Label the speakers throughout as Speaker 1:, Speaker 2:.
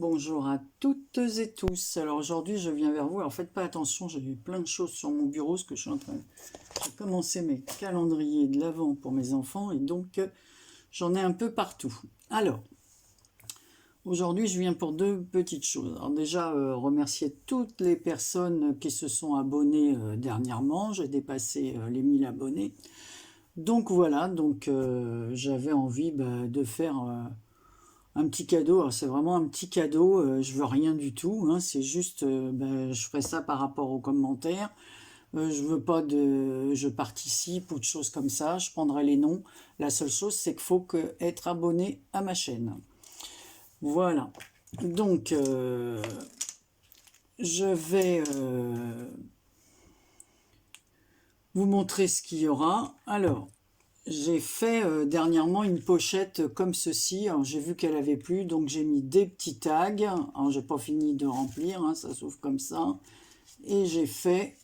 Speaker 1: bonjour à toutes et tous. Alors aujourd'hui, je viens vers vous. Alors faites pas attention, j'ai plein de choses sur mon bureau, parce que je suis en train de commencer mes calendriers de l'Avent pour mes enfants, et donc j'en ai un peu partout. Alors, aujourd'hui, je viens pour deux petites choses. Alors déjà, remercier toutes les personnes qui se sont abonnées dernièrement. J'ai dépassé les 1000 abonnés. Donc voilà, j'avais envie de faire un petit cadeau. Alors c'est vraiment un petit cadeau, je veux rien du tout, hein, c'est juste, je ferai ça par rapport aux commentaires. Je veux pas de je participe ou de choses comme ça, je prendrai les noms. La seule chose, c'est qu'il faut être abonné à ma chaîne. Voilà. Donc, je vais vous montrer ce qu'il y aura. Alors, j'ai fait dernièrement une pochette comme ceci. Alors, j'ai vu qu'elle avait plu, donc j'ai mis des petits tags. Alors, j'ai pas fini de remplir, hein, ça s'ouvre comme ça. Et j'ai fait,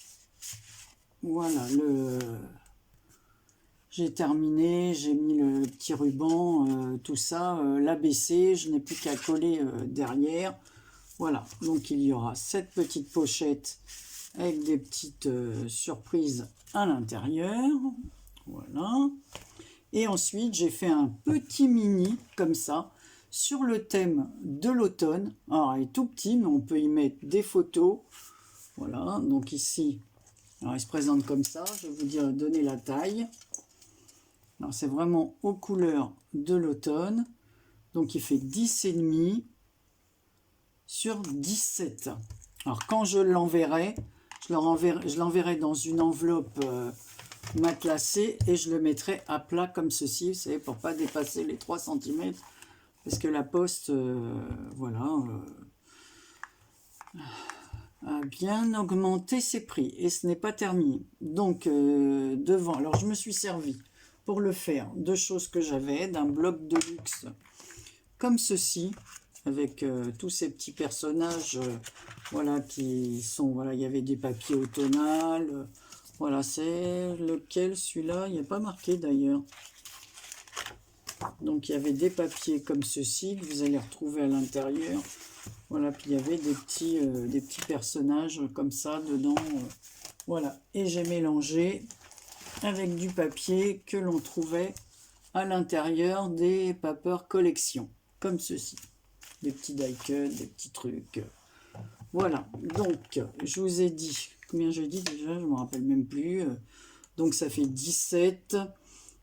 Speaker 1: voilà, j'ai terminé, j'ai mis le petit ruban, tout ça, l'ABC, je n'ai plus qu'à coller derrière. Voilà, donc il y aura cette petite pochette avec des petites surprises à l'intérieur. Voilà. Et ensuite, j'ai fait un petit mini, comme ça, sur le thème de l'automne. Alors, il est tout petit, mais on peut y mettre des photos. Voilà, donc ici, alors il se présente comme ça. Je vais vous dire, donner la taille. Alors, c'est vraiment aux couleurs de l'automne. Donc, il fait 10,5 sur 17. Alors, quand je l'enverrai, je l'enverrai dans une enveloppe matelassé et je le mettrai à plat comme ceci, vous savez, pour pas dépasser les 3 cm, parce que la poste, voilà, a bien augmenté ses prix et ce n'est pas terminé. Donc, devant, alors je me suis servi pour le faire de choses que j'avais, d'un bloc de luxe comme ceci, avec tous ces petits personnages, voilà, qui sont, voilà, il y avait des papiers au tonal. Voilà, c'est lequel, celui-là, il n'y a pas marqué d'ailleurs. Donc il y avait des papiers comme ceci que vous allez retrouver à l'intérieur. Voilà, puis il y avait des petits personnages comme ça dedans. Voilà, et j'ai mélangé avec du papier que l'on trouvait à l'intérieur des Paper Collection, comme ceci. Des petits die-cut, des petits trucs. Voilà, donc je vous ai dit, combien j'ai dit déjà, je ne me rappelle même plus. Donc ça fait 17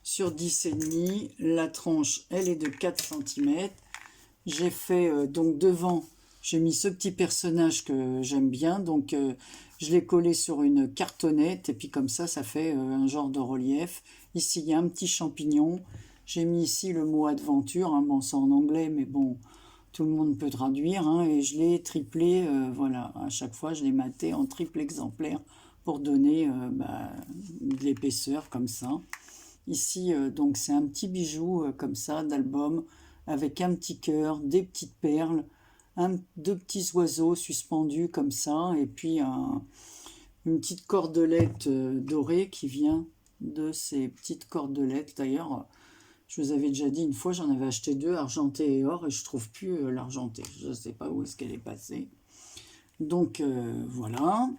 Speaker 1: sur 10,5. La tranche, elle est de 4 cm. J'ai fait, donc devant, j'ai mis ce petit personnage que j'aime bien. Donc je l'ai collé sur une cartonnette. Et puis comme ça fait un genre de relief. Ici, il y a un petit champignon. J'ai mis ici le mot aventure. Hein, bon, c'est en anglais, mais bon, tout le monde peut traduire. Hein, et je l'ai triplé, voilà, à chaque fois, je l'ai maté en triple exemplaire pour donner de l'épaisseur comme ça. Ici, donc c'est un petit bijou comme ça d'album avec un petit cœur, des petites perles, deux petits oiseaux suspendus comme ça et puis une petite cordelette dorée qui vient de ces petites cordelettes. D'ailleurs, je vous avais déjà dit une fois, j'en avais acheté deux, argenté et or, et je trouve plus l'argenté. Je ne sais pas où est-ce qu'elle est passée. Donc voilà.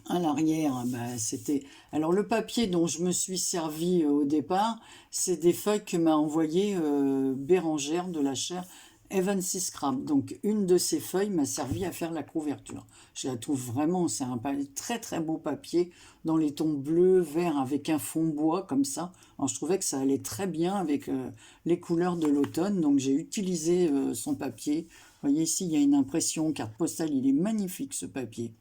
Speaker 1: À l'arrière, c'était... Alors le papier dont je me suis servi au départ, c'est des feuilles que m'a envoyé Bérangère de la chaire Evans Scrap. Donc une de ces feuilles m'a servi à faire la couverture. Je la trouve vraiment, c'est un très très beau papier dans les tons bleu, vert avec un fond bois comme ça. Alors je trouvais que ça allait très bien avec les couleurs de l'automne. Donc j'ai utilisé son papier. Vous voyez ici, il y a une impression carte postale, il est magnifique ce papier.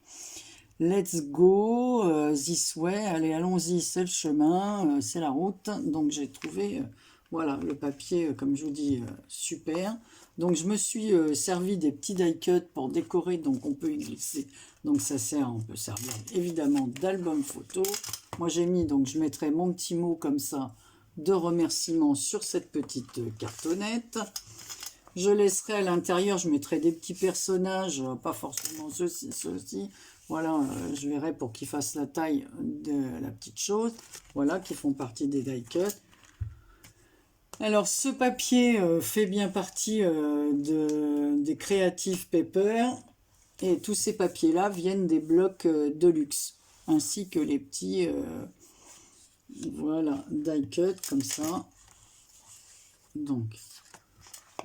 Speaker 1: Let's go, this way, allez, allons-y, c'est le chemin, c'est la route. Donc j'ai trouvé, voilà, le papier, comme je vous dis, super. Donc je me suis servi des petits die-cut pour décorer, donc on peut y glisser. Donc ça sert, on peut servir évidemment d'album photo. Moi j'ai mis, donc je mettrai mon petit mot comme ça, de remerciement sur cette petite cartonnette. Je laisserai à l'intérieur, je mettrai des petits personnages, pas forcément ceux-ci. Voilà, je verrai pour qu'ils fassent la taille de la petite chose. Voilà, qui font partie des die-cut. Alors, ce papier fait bien partie des Creative Paper. Et tous ces papiers-là viennent des blocs de luxe, ainsi que les petits, voilà, die cut comme ça. Donc,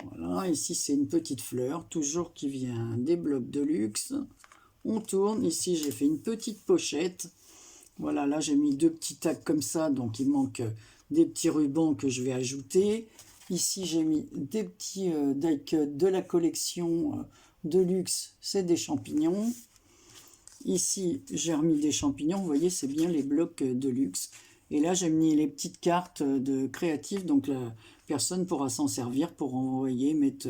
Speaker 1: voilà, ici c'est une petite fleur, toujours qui vient des blocs de luxe. On tourne, ici j'ai fait une petite pochette. Voilà, là j'ai mis 2 petits tags comme ça, donc il manque des petits rubans que je vais ajouter. Ici j'ai mis des petits die cut de la collection de luxe, c'est des champignons. Ici j'ai remis des champignons, vous voyez c'est bien les blocs de luxe. Et là j'ai mis les petites cartes de créatif, donc la personne pourra s'en servir pour envoyer, mettre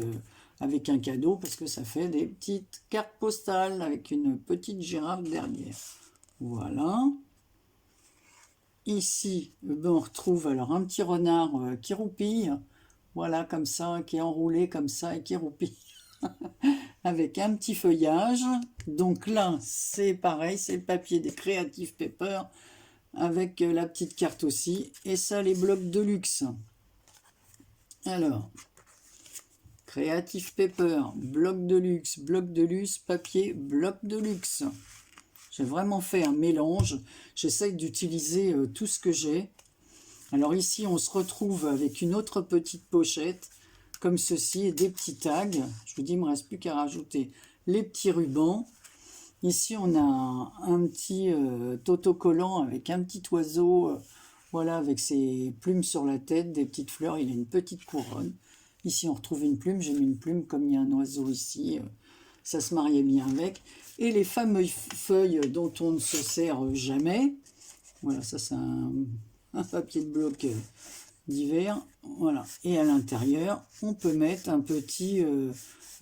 Speaker 1: avec un cadeau, parce que ça fait des petites cartes postales avec une petite girafe derrière. Voilà. Ici, on retrouve alors un petit renard qui roupille. Voilà, comme ça, qui est enroulé comme ça et qui roupille. Avec un petit feuillage. Donc là, c'est pareil, c'est le papier des Creative Paper avec la petite carte aussi. Et ça, les blocs de luxe. Alors, Creative Paper, bloc de luxe, papier, bloc de luxe. J'ai vraiment fait un mélange. J'essaye d'utiliser tout ce que j'ai. Alors ici, on se retrouve avec une autre petite pochette, comme ceci, et des petits tags. Je vous dis, il ne me reste plus qu'à rajouter les petits rubans. Ici, on a un petit autocollant avec un petit oiseau, voilà, avec ses plumes sur la tête, des petites fleurs. Il a une petite couronne. Ici, on retrouve une plume. J'ai mis une plume comme il y a un oiseau ici. Ça se mariait bien avec. Et les fameuses feuilles dont on ne se sert jamais. Voilà, ça c'est un papier de bloc d'hiver. Voilà. Et à l'intérieur, on peut mettre un petit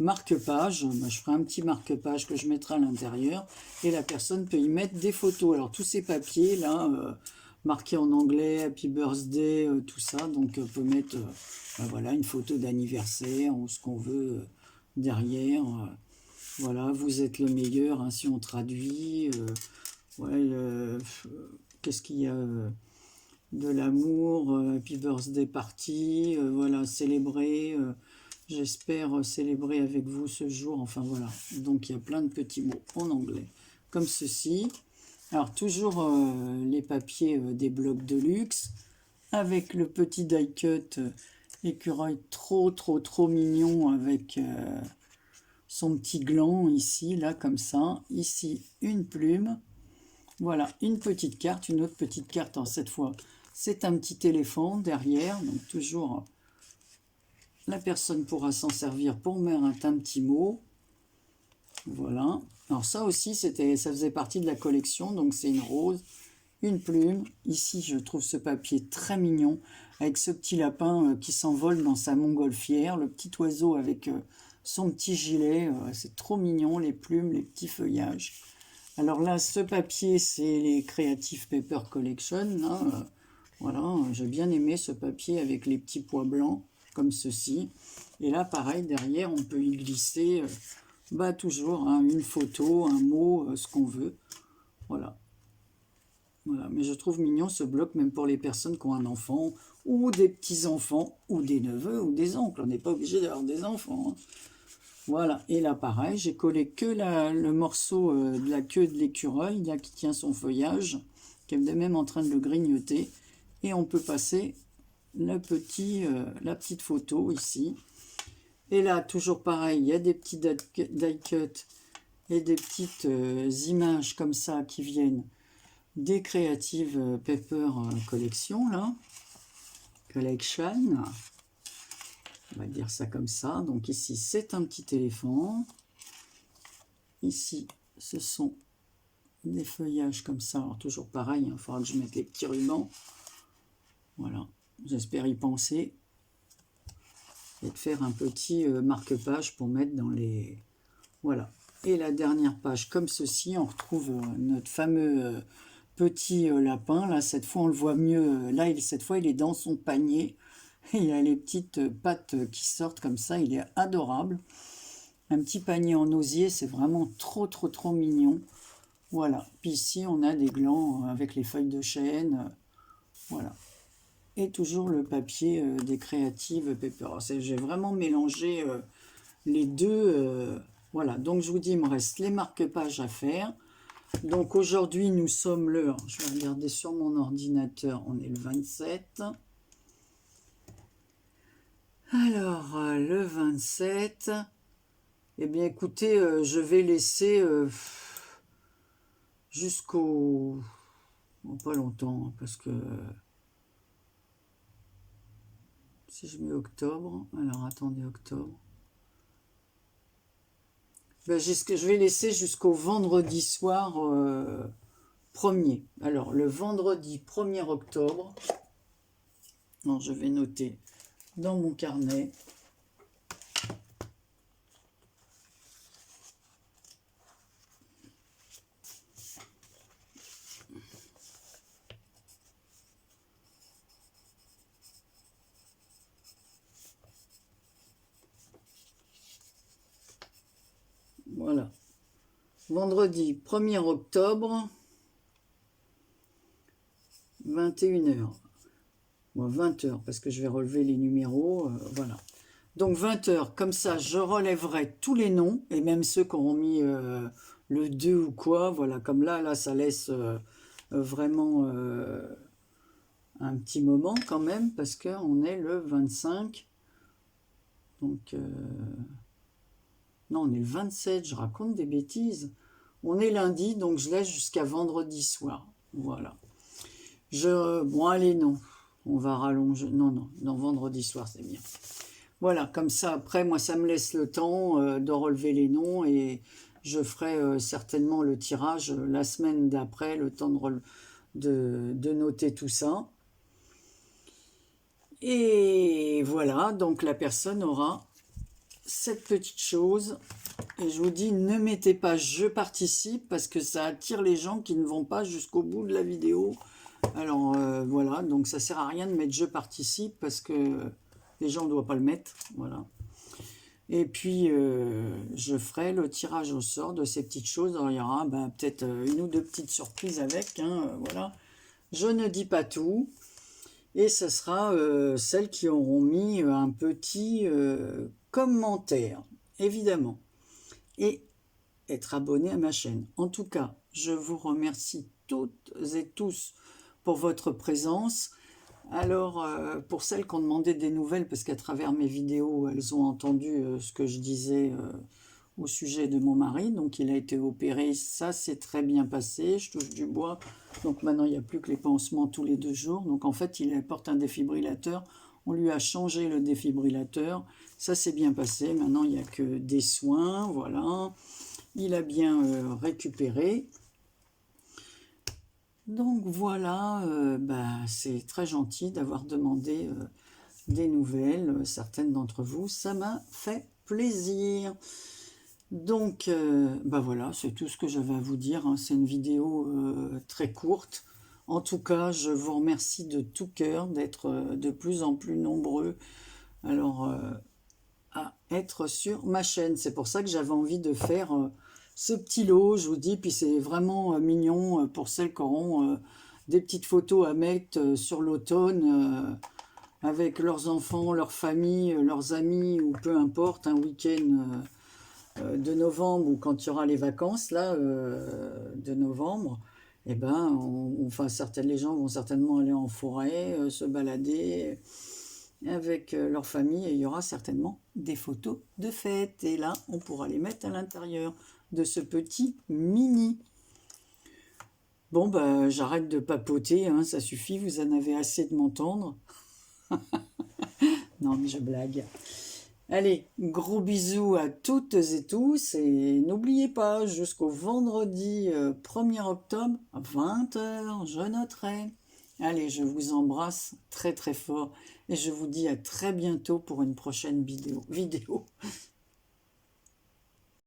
Speaker 1: marque-page. Je ferai un petit marque-page que je mettrai à l'intérieur. Et la personne peut y mettre des photos. Alors tous ces papiers là, marqués en anglais, Happy Birthday, tout ça. Donc on peut mettre voilà, une photo d'anniversaire ou ce qu'on veut derrière. Voilà, vous êtes le meilleur, hein, si on traduit. Ouais, qu'est-ce qu'il y a de l'amour, Happy Birthday Party, voilà, célébrer, j'espère célébrer avec vous ce jour, enfin voilà. Donc il y a plein de petits mots en anglais, comme ceci. Alors toujours les papiers des blocs de luxe, avec le petit die cut écureuil trop mignon avec son petit gland ici, là, comme ça. Ici, une plume. Voilà, une petite carte, une autre petite carte. Alors, cette fois, c'est un petit éléphant derrière. Donc, toujours, la personne pourra s'en servir pour mettre un petit mot. Voilà. Alors, ça aussi, ça faisait partie de la collection. Donc, c'est une rose, une plume. Ici, je trouve ce papier très mignon, avec ce petit lapin qui s'envole dans sa montgolfière. Le petit oiseau avec son petit gilet, c'est trop mignon, les plumes, les petits feuillages. Alors là, ce papier, c'est les Creative Paper Collection. Hein, voilà, j'ai bien aimé ce papier avec les petits pois blancs, comme ceci. Et là, pareil, derrière, on peut y glisser toujours hein, une photo, un mot, ce qu'on veut. Voilà. Voilà, mais je trouve mignon ce bloc, même pour les personnes qui ont un enfant, ou des petits-enfants, ou des neveux, ou des oncles. On n'est pas obligé d'avoir des enfants. Hein. Voilà, et là pareil, j'ai collé que le morceau de la queue de l'écureuil, là qui tient son feuillage, qui est même en train de le grignoter. Et on peut passer la petite photo ici. Et là, toujours pareil, il y a des petits die cut et des petites images comme ça qui viennent des Creative Paper Collection, là. Collection. On va dire ça comme ça. Donc ici, c'est un petit éléphant. Ici, ce sont des feuillages comme ça. Alors toujours pareil, il faudra que je mette les petits rubans. Voilà. J'espère y penser. Et de faire un petit marque-page pour mettre dans les... Voilà. Et la dernière page, comme ceci, on retrouve notre fameux petit lapin. Là, cette fois, on le voit mieux. Là, cette fois, il est dans son panier. Il a les petites pattes qui sortent comme ça, il est adorable. Un petit panier en osier, c'est vraiment trop mignon. Voilà, puis ici on a des glands avec les feuilles de chêne. Voilà. et toujours le papier des Creative Paper. J'ai vraiment mélangé les deux. Voilà, donc je vous dis, il me reste les marque-pages à faire. Donc aujourd'hui, nous sommes je vais regarder sur mon ordinateur, on est le 27. Alors, le 27, eh bien écoutez, je vais laisser jusqu'au... Bon, pas longtemps, parce que... Si je mets octobre, alors attendez, octobre. Ben, je vais laisser jusqu'au vendredi soir 1er. Alors, le vendredi 1er octobre, non, je vais noter dans mon carnet. Voilà. Vendredi 1er octobre, 21h. Bon, 20h, parce que je vais relever les numéros. Voilà. Donc 20h, comme ça, je relèverai tous les noms, et même ceux qui auront mis le 2 ou quoi. Voilà, comme là ça laisse vraiment un petit moment quand même, parce qu'on est le 25. Donc... non, on est le 27, je raconte des bêtises. On est lundi, donc je laisse jusqu'à vendredi soir. Voilà. Bon, allez, non. On va rallonger. Non, vendredi soir, c'est bien. Voilà, comme ça, après, moi, ça me laisse le temps de relever les noms et je ferai certainement le tirage la semaine d'après, le temps de noter tout ça. Et voilà, donc la personne aura cette petite chose. Et je vous dis, ne mettez pas je participe parce que ça attire les gens qui ne vont pas jusqu'au bout de la vidéo. Alors voilà, donc ça sert à rien de mettre je participe parce que les gens ne doivent pas le mettre. Voilà. Et puis je ferai le tirage au sort de ces petites choses. Alors, il y aura peut-être une ou deux petites surprises avec. Voilà. Je ne dis pas tout. Et ce sera celles qui auront mis un petit commentaire, évidemment. Et être abonné à ma chaîne. En tout cas, je vous remercie toutes et tous pour votre présence. Alors, pour celles qui ont demandé des nouvelles, parce qu'à travers mes vidéos, elles ont entendu ce que je disais au sujet de mon mari. Donc, il a été opéré, ça s'est très bien passé, je touche du bois. Donc, maintenant, il n'y a plus que les pansements tous les 2 jours. Donc, en fait, il porte un défibrillateur. On lui a changé le défibrillateur. Ça s'est bien passé. Maintenant, il n'y a que des soins, voilà. Il a bien récupéré. Donc voilà, c'est très gentil d'avoir demandé des nouvelles, certaines d'entre vous. Ça m'a fait plaisir. Donc, voilà, c'est tout ce que j'avais à vous dire. C'est une vidéo très courte. En tout cas, je vous remercie de tout cœur d'être de plus en plus nombreux. Alors, à être sur ma chaîne. C'est pour ça que j'avais envie de faire ce petit lot, je vous dis, puis c'est vraiment mignon pour celles qui auront des petites photos à mettre sur l'automne avec leurs enfants, leur famille, leurs amis, ou peu importe, un week-end de novembre ou quand il y aura les vacances là de novembre. Et les gens vont certainement aller en forêt, se balader avec leur famille et il y aura certainement des photos de fête. Et là, on pourra les mettre à l'intérieur de ce petit mini. Bon, j'arrête de papoter, ça suffit, vous en avez assez de m'entendre. Non, mais je blague. Allez, gros bisous à toutes et tous et n'oubliez pas, jusqu'au vendredi 1er octobre, à 20h, je noterai. Allez, je vous embrasse très très fort et je vous dis à très bientôt pour une prochaine vidéo.